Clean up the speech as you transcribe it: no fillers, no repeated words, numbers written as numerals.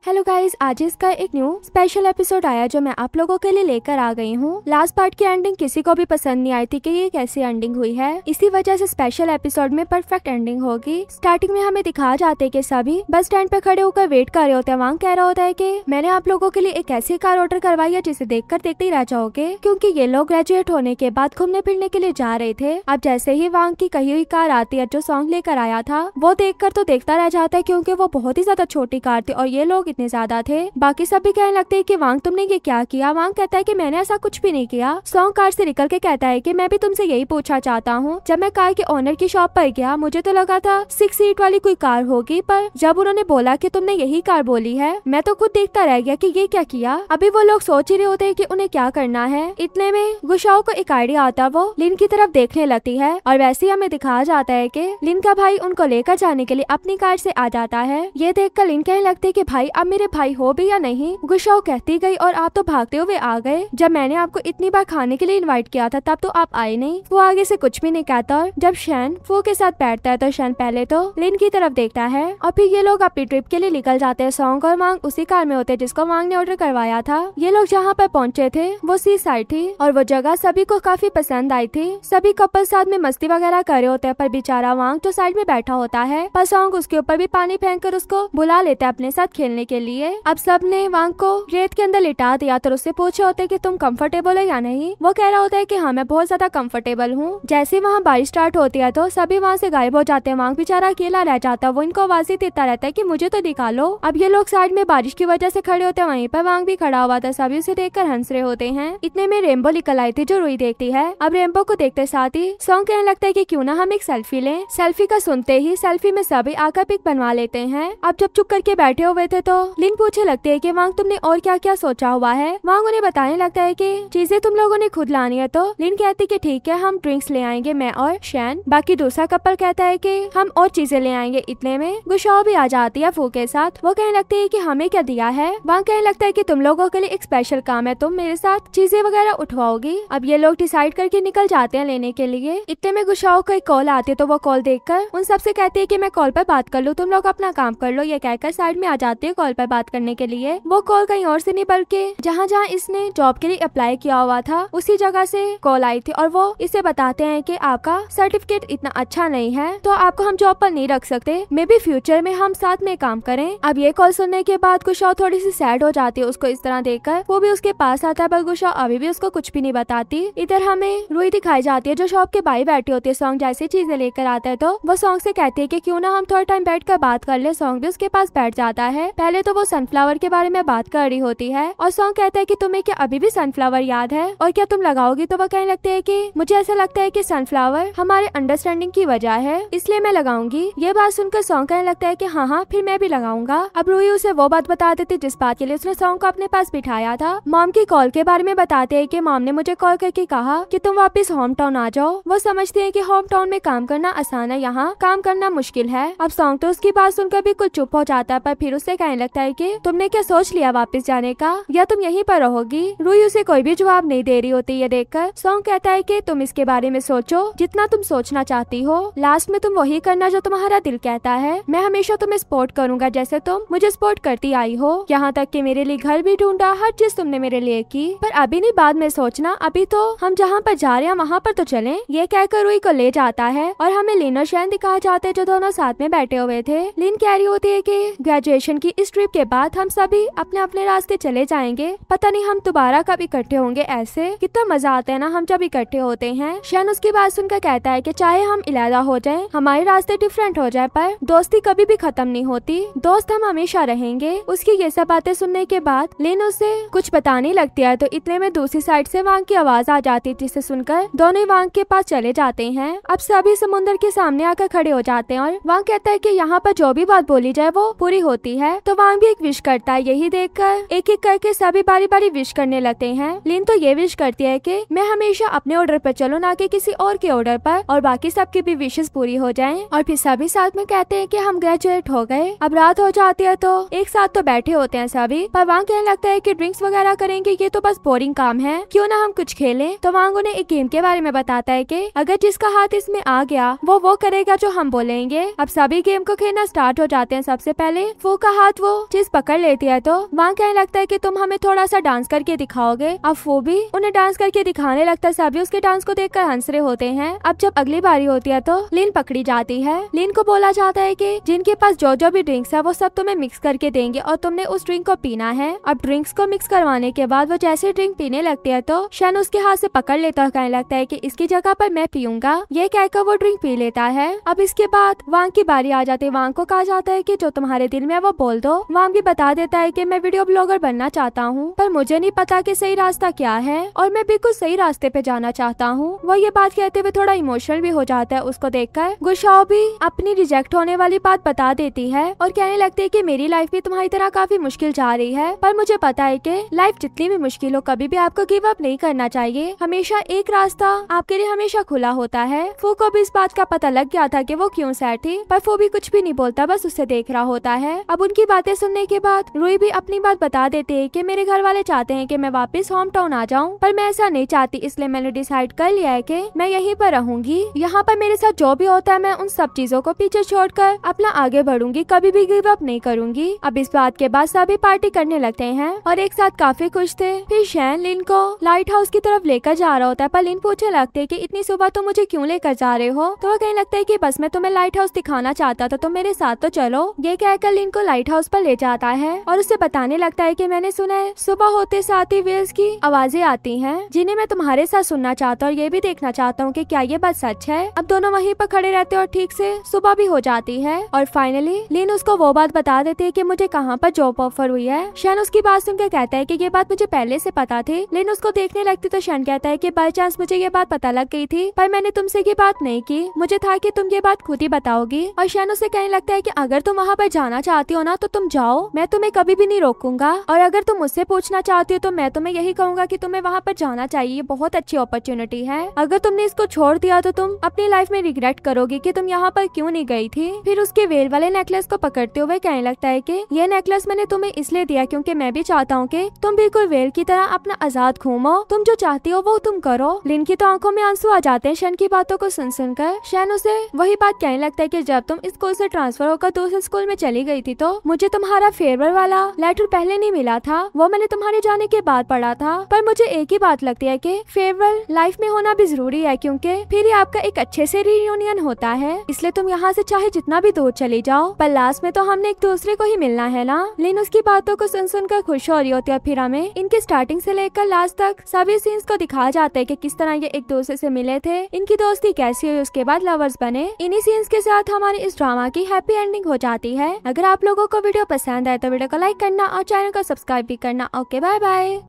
Hello guys, आज इसका एक न्यू स्पेशल एपिसोड आया जो मैं आप लोगों के लिए लेकर आ गई हूँ। लास्ट पार्ट की एंडिंग किसी को भी पसंद नहीं आई थी कि ये कैसी एंडिंग हुई है। इसी वजह से स्पेशल एपिसोड में परफेक्ट एंडिंग होगी। स्टार्टिंग में हमें दिखा जाते कि सभी बस स्टैंड पे खड़े होकर वेट कर रहे होते हैं। वांग कह रहा होता है कि मैंने आप लोगों के लिए एक ऐसी कार ऑर्डर करवाई है जिसे देखकर देखते ही रह जाओगे, क्योंकि ये लोग ग्रेजुएट होने के बाद घूमने फिरने के लिए जा रहे थे। अब जैसे ही वांग की कही हुई कार आती है जो सॉन्ग लेकर आया था, वो देखकर तो देखता रह जाता है क्योंकि वो बहुत ही ज्यादा छोटी कार थी और ये लोग इतने ज्यादा थे। बाकी सब भी कहने लगते हैं कि वांग तुमने ये क्या किया। वांग कहता है कि मैंने ऐसा कुछ भी नहीं किया। सॉन्ग कार से निकल के कहता है कि मैं भी तुमसे यही पूछना चाहता हूँ। जब मैं कार के ओनर की शॉप पर गया मुझे तो लगा था 6 सीट वाली कोई कार होगी, पर जब उन्होंने बोला कि तुमने यही कार बोली है मैं तो खुद देखता रह गया कि ये क्या किया। अभी वो लोग सोच ही रहे होते हैं कि उन्हें क्या करना है। इतने में गुशाओ को एक आइडिया आता, वो लिन की तरफ देखने लगती है और वैसे ही हमें दिखाया जाता है कि लिन का भाई उनको लेकर जाने के लिए अपनी कार से आ जाता है। ये देखकर लिन कहने लगते है कि भाई अब मेरे भाई हो भी या नहीं। गुशाओ कहती गई और आप तो भागते हुए आ गए। जब मैंने आपको इतनी बार खाने के लिए इनवाइट किया था तब तो आप आए नहीं। वो आगे से कुछ भी नहीं कहता और जब शैन फू के साथ बैठता है तो शैन पहले तो लिन की तरफ देखता है और फिर ये लोग अपनी ट्रिप के लिए निकल जाते हैं। सॉन्ग और वांग उसी कार में होते हैं जिसको वांग ने ऑर्डर करवाया था। ये लोग जहाँ पर पहुँचे थे वो सी साइड थी और वो जगह सभी को काफी पसंद आई थी। सभी कपल साथ में मस्ती वगैरह कर रहे होते हैं, पर बेचारा वांग जो साइड में बैठा होता है, पर सॉन्ग उसके ऊपर भी पानी फेंक कर उसको बुला लेता है अपने साथ खेलने के लिए। अब सब ने वांग को रेत के अंदर लिटा दिया तो उससे पूछे होते कि तुम कंफर्टेबल है या नहीं। वो कह रहा होता है कि हाँ मैं बहुत ज्यादा कंफर्टेबल हूँ। जैसे वहाँ बारिश स्टार्ट होती है तो सभी वहाँ से गायब हो जाते हैं। वांग बेचारा अकेला रह जाता है। वो इनको आवाज़ें देता रहता है कि मुझे तो निकालो। अब ये लोग साइड में बारिश की वजह से खड़े होते हैं, वहीं पर वांग भी खड़ा हुआ था। सभी उसे देखकर हंस रहे होते हैं। इतने में रेनबो निकल आई थी जो रुई देखती है। अब रेनबो को देखते साथ ही सॉन्ग कहने लगता है कि क्यों ना हम एक सेल्फी लें। सेल्फी का सुनते ही सेल्फी में सभी आकर पिक बनवा लेते हैं। अब जब चुप करके बैठे हुए थे तो लिन पूछे लगते है कि वांग तुमने और क्या क्या सोचा हुआ है। वांग उन्हें बताने लगता है कि चीजें तुम लोगों ने खुद लानी है। तो लिन कहती कि ठीक है हम ड्रिंक्स ले आएंगे, मैं और शैन। बाकी दूसरा कपल कहता है कि हम और चीजें ले आएंगे। इतने में गुशाओ भी आ जाती है फू के साथ। वो कहने लगती है कि हमें क्या दिया है। वांग कहने लगता है कि तुम लोगों के लिए एक स्पेशल काम है, तुम मेरे साथ चीजें वगैरह उठवाओगी। अब ये लोग डिसाइड करके निकल जाते हैं लेने के लिए। इतने में गुशाओ को एक कॉल आती है तो वो कॉल देखकर उन सबसे कहती है कि मैं कॉल पर बात कर लूँ, तुम लोग अपना काम कर लो। ये कहकर साइड में आ जाती है कॉल पर बात करने के लिए। वो कॉल कहीं और से नहीं बल्कि जहाँ जहाँ इसने जॉब के लिए अप्लाई किया हुआ था उसी जगह से कॉल आई थी और वो इसे बताते हैं कि आपका सर्टिफिकेट इतना अच्छा नहीं है तो आपको हम जॉब पर नहीं रख सकते, मे बी फ्यूचर में हम साथ में काम करें। अब ये कॉल सुनने के बाद गुशाओ थोड़ी सी सैड हो जाती है उसको इस तरह देखकर। वो भी उसके पास आता है पर गुशाओ अभी भी उसको कुछ भी नहीं बताती। इधर हमें रुई दिखाई जाती है जो शॉप के बाई बैठी होती है। सॉन्ग जैसी चीजें लेकर आता है तो वो सॉन्ग से कहती है कि क्यों ना हम थोड़ा टाइम बैठ कर बात कर ले। सॉन्ग भी उसके पास बैठ जाता है। पहले तो वो सनफ्लावर के बारे में बात कर रही होती है और सॉन्ग कहता है कि तुम्हें क्या अभी भी सनफ्लावर याद है और क्या तुम लगाओगी। तो वह कहने लगते हैं कि मुझे ऐसा लगता है कि सनफ्लावर हमारे अंडरस्टैंडिंग की वजह है इसलिए मैं लगाऊंगी। ये बात सुनकर सॉन्ग कहने लगता है कि हाँ हाँ फिर मैं भी लगाऊंगा। अब रूही उसे वो बात बता देती जिस बात के लिए उसने सॉन्ग को अपने पास बिठाया था। मॉम की कॉल के बारे में बताते हैं कि मॉम ने मुझे कॉल करके कहा कि तुम वापस होम टाउन आ जाओ। वो समझते हैं कि होम टाउन में काम करना आसान है, यहाँ काम करना मुश्किल है। अब सॉन्ग तो उसकी बात सुनकर भी कुछ चुप हो जाता है, पर फिर उससे कहने लगता है कि तुमने क्या सोच लिया वापस जाने का या तुम यहीं पर रहोगी। रूही उसे कोई भी जवाब नहीं दे रही होती। ये देखकर सॉन्ग कहता है कि तुम इसके बारे में सोचो जितना तुम सोचना चाहती हो, लास्ट में तुम वही करना जो तुम्हारा दिल कहता है। मैं हमेशा तुम्हें सपोर्ट करूंगा जैसे तुम मुझे सपोर्ट करती आई हो। यहाँ तक कि मेरे लिए घर भी ढूंढा, हर चीज तुमने मेरे लिए की, पर अभी नहीं बाद में सोचना, अभी तो हम जहाँ पर जा रहे हैं वहाँ पर तो चलें। ये कहकर रूही को ले जाता है और हमें लिन और शैन दिखाए जाते हैं जो दोनों साथ में बैठे हुए थे। लिन कह रही होती है कि ग्रेजुएशन की इस ट्रिप के बाद हम सभी अपने अपने रास्ते चले जाएंगे, पता नहीं हम दोबारा कब इकट्ठे होंगे। ऐसे कितना मजा आता है ना हम जब इकट्ठे होते हैं। शैन उसकी बात सुनकर कहता है कि चाहे हम इलादा हो जाएं, हमारे रास्ते डिफरेंट हो जाए, पर दोस्ती कभी भी खत्म नहीं होती, दोस्त हम हमेशा रहेंगे। उसकी ये सब बातें सुनने के बाद लिन उसे कुछ बताने लगती है तो इतने में दूसरी साइड से वांग की आवाज आ जाती, जिसे सुनकर दोनों वांग के पास चले जाते हैं। अब सभी समुद्र के सामने आकर खड़े हो जाते हैं और वांग कहता है कि यहाँ पर जो भी बात बोली जाए वो पूरी होती है। तो वांग भी एक विश करता है। यही देखकर एक एक करके सभी बारी बारी विश करने लगते हैं। लिन तो ये विश करती है कि मैं हमेशा अपने ऑर्डर पर चलूं, ना कि किसी और के ऑर्डर पर, और बाकी सबकी भी विशेस पूरी हो जाएं। और फिर सभी साथ में कहते हैं कि हम ग्रेजुएट हो गए। अब रात हो जाती है तो एक साथ तो बैठे होते हैं सभी, पर वांग कहने लगता है कि ड्रिंक्स वगैरह करेंगे, ये तो बस बोरिंग काम है, क्यों ना हम कुछ खेलें। तो वांग उन्हें एक गेम के बारे में बताता है कि अगर जिसका हाथ इसमें आ गया वो करेगा जो हम बोलेंगे। अब सभी गेम को खेलना स्टार्ट हो जाते हैं। सबसे पहले फू का हाथ वो वो चीज पकड़ लेती है तो वहाँ कहने लगता है कि तुम हमें थोड़ा सा डांस करके दिखाओगे। अब वो भी उन्हें डांस करके दिखाने लगता है। सभी उसके डांस को देखकर हंस रहे होते हैं। अब जब अगली बारी होती है तो लिन पकड़ी जाती है। लिन को बोला जाता है कि जिनके पास जो भी ड्रिंक्स है वो सब तुम्हें मिक्स करके देंगे और तुमने उस ड्रिंक को पीना है। अब ड्रिंक्स को मिक्स करवाने के बाद वो जैसे ड्रिंक पीने लगती है तो शन उसके हाथ से पकड़ लेता है। कहने लगता है कि इसकी जगह पर मैं पीऊंगा। ये कहकर वो ड्रिंक पी लेता है। अब इसके बाद वांग की बारी आ जाती है। वांग को कहा जाता है कि जो तुम्हारे दिल में है वो बोल दो। वांग भी बता देता है कि मैं वीडियो ब्लॉगर बनना चाहता हूँ, पर मुझे नहीं पता कि सही रास्ता क्या है और मैं बिल्कुल सही रास्ते पे जाना चाहता हूँ। वो ये बात कहते हुए थोड़ा इमोशनल भी हो जाता है। उसको देखकर गुशाओ भी अपनी रिजेक्ट होने वाली बात बता देती है और कहने लगती है कि मेरी लाइफ भी तुम्हारी तरह काफी मुश्किल जा रही है, पर मुझे पता है कि लाइफ जितनी भी मुश्किल हो कभी भी आपको गिव अप नहीं करना चाहिए। हमेशा एक रास्ता आपके लिए हमेशा खुला होता है। फू को भी इस बात का पता लग गया था कि वो क्यों सैड थी, पर फू भी कुछ भी नहीं बोलता, बस उसे देख रहा होता है। अब उनकी बातें सुनने के बाद रुई भी अपनी बात बता देते है कि मेरे घर वाले चाहते हैं कि मैं वापस होम टाउन आ जाऊं, पर मैं ऐसा नहीं चाहती, इसलिए मैंने डिसाइड कर लिया है कि मैं यहीं पर रहूंगी। यहाँ पर मेरे साथ जो भी होता है मैं उन सब चीजों को पीछे छोड़कर अपना आगे बढ़ूंगी, कभी भी गिव अप नहीं करूंगी। अब इस बात के बाद सभी पार्टी करने लगते हैं और एक साथ काफी खुश थे। फिर शैन लिन को लाइट हाउस की तरफ लेकर जा रहा होता है, पर लिन पूछने लगते है कि इतनी सुबह तो मुझे क्यों लेकर जा रहे हो। तो वो कहने लगता है कि बस मैं तुम्हें लाइट हाउस दिखाना चाहता था, तो मेरे साथ तो चलो। ये कहकर लिन को लाइट हाउस पर ले जाता है और उसे बताने लगता है कि मैंने सुना है सुबह होते साथ ही वेल्स की आवाजें आती हैं, जिन्हें मैं तुम्हारे साथ सुनना चाहता हूँ और ये भी देखना चाहता हूँ कि क्या ये बात सच है। अब दोनों वहीं पर खड़े रहते और ठीक से सुबह भी हो जाती है और फाइनली लिन उसको वो बात बता देती है कि मुझे कहाँ पर जॉब ऑफर हुई है। शन उसकी बात सुनकर कहता है कि ये बात मुझे पहले से पता थी। लिन उसको देखने लगती तो शन कहता है कि बाय चांस मुझे ये बात पता लग गई थी, पर मैंने तुमसे ये बात नहीं की, मुझे था कि तुम ये बात खुद ही बताओगी। और शन उसे कहने लगता है कि अगर तुम वहाँ पर जाना चाहती हो ना तो तुम जाओ, मैं तुम्हें कभी भी नहीं रोकूंगा, और अगर तुम मुझसे पूछना चाहती हो तो मैं तुम्हें यही कहूंगा कि तुम्हें वहाँ पर जाना चाहिए, ये बहुत अच्छी अपॉर्चुनिटी है। अगर तुमने इसको छोड़ दिया तो तुम अपनी लाइफ में रिग्रेट करोगी कि तुम यहाँ पर क्यों नहीं गई थी। फिर उसके वेल वाले नेकलेस को पकड़ते हुए कहने लगता है कि ये नेकलेस मैंने तुम्हें इसलिए दिया क्योंकि मैं भी चाहता हूँ कि तुम बिल्कुल वेल की तरह अपना आजाद घूमो, तुम जो चाहती हो वो तुम करो। लिन की तो आंखों में आंसू आ जाते हैं शन की बातों को सुन सुनकर। शन उसे वही बात कहने लगता है कि जब तुम स्कूल से ट्रांसफर होकर दूसरे स्कूल में चली गई थी तो मुझे तुम्हारा फेयरवेल वाला लेटर पहले नहीं मिला था, वो मैंने तुम्हारे जाने के बाद पढ़ा था। पर मुझे एक ही बात लगती है कि फेयरवेल लाइफ में होना भी जरूरी है, क्योंकि फिर ही आपका एक अच्छे से रियूनियन होता है। इसलिए तुम यहाँ से चाहे जितना भी दूर चली जाओ, पर लास्ट में तो हमने एक दूसरे को ही मिलना है ना। लिन उसकी बातों को सुन सुनकर खुश हो रही होती है। फिर हमें इनके स्टार्टिंग से लेकर लास्ट तक सभी सीन्स को दिखाया जाता है कि किस तरह ये एक दूसरे से मिले थे, इनकी दोस्ती कैसी हुई, उसके बाद लवर्स बने। इन्हीं सीन्स के साथ हमारी इस ड्रामा की हैप्पी एंडिंग हो जाती है। अगर आप लोगों को वीडियो पसंद आए तो वीडियो को लाइक करना और चैनल को सब्सक्राइब भी करना। Okay, bye bye.